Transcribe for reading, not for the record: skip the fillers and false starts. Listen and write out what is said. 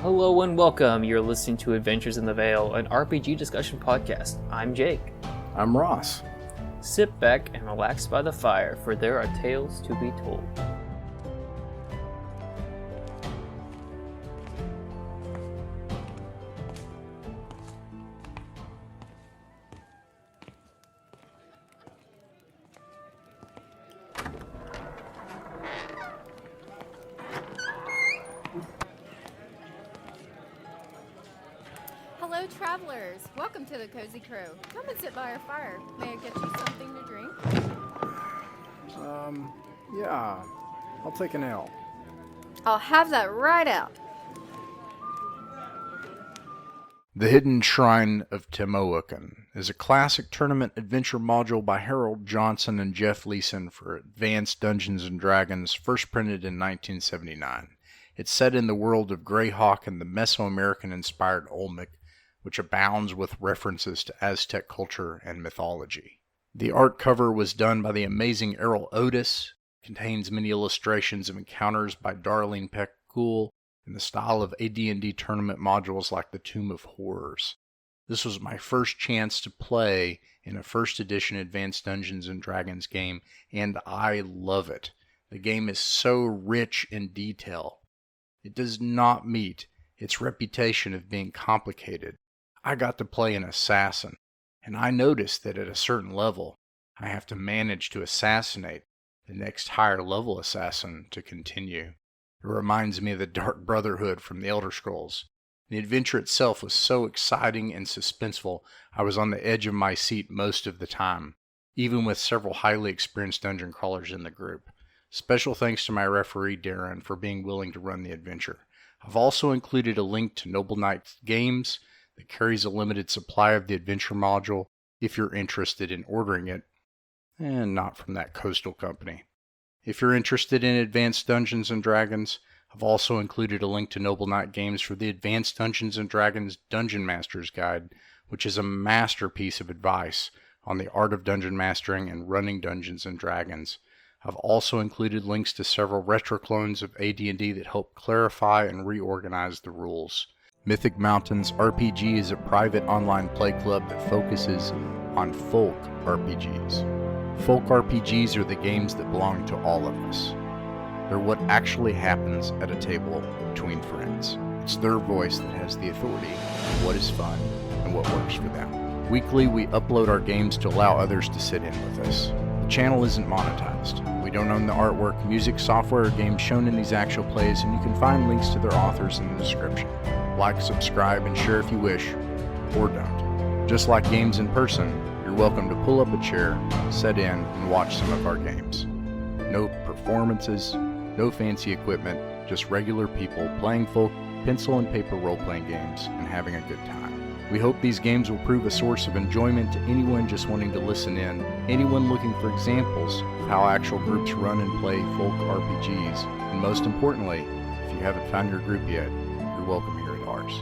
Hello and welcome. You're listening to Adventures in the Vale, an RPG discussion podcast. I'm Jake. I'm Ross. Sit back and relax by the fire, for there are tales to be told. Hello, travelers. Welcome to the Cozy Crow. Come and sit by our fire. May I get you something to drink? Yeah. I'll take an ale. I'll have that right out. The Hidden Shrine of Tamoachan is a classic tournament adventure module by Harold Johnson and Jeff Leeson for Advanced Dungeons & Dragons, first printed in 1979. It's set in the world of Greyhawk and the Mesoamerican-inspired Olmec, which abounds with references to Aztec culture and mythology. The art cover was done by the amazing Errol Otis, contains many illustrations of encounters by Darlene Peck Gould, in the style of AD&D tournament modules like the Tomb of Horrors. This was my first chance to play in a first edition Advanced Dungeons & Dragons game, and I love it. The game is so rich in detail. It does not meet its reputation of being complicated. I got to play an assassin, and I noticed that at a certain level, I have to manage to assassinate the next higher level assassin to continue. It reminds me of the Dark Brotherhood from the Elder Scrolls. The adventure itself was so exciting and suspenseful, I was on the edge of my seat most of the time, even with several highly experienced dungeon crawlers in the group. Special thanks to my referee Darren for being willing to run the adventure. I've also included a link to Noble Knight Games that carries a limited supply of the adventure module if you're interested in ordering it, and not from that coastal company. If you're interested in Advanced Dungeons & Dragons, I've also included a link to Noble Knight Games for the Advanced Dungeons & Dragons Dungeon Master's Guide, which is a masterpiece of advice on the art of dungeon mastering and running Dungeons & Dragons. I've also included links to several retro clones of AD&D that help clarify and reorganize the rules. Mythic Mountains RPG is a private online play club that focuses on folk RPGs. Folk RPGs are the games that belong to all of us. They're what actually happens at a table between friends. It's their voice that has the authority on what is fun and what works for them. Weekly, we upload our games to allow others to sit in with us. The channel isn't monetized. We don't own the artwork, music, software, or games shown in these actual plays, and you can find links to their authors in the description. Like, subscribe, and share if you wish, or don't. Just like games in person, you're welcome to pull up a chair, sit in, and watch some of our games. No performances, no fancy equipment, just regular people playing folk pencil and paper role-playing games and having a good time. We hope these games will prove a source of enjoyment to anyone just wanting to listen in, anyone looking for examples of how actual groups run and play folk RPGs, and most importantly, if you haven't found your group yet, you're welcome here at ours.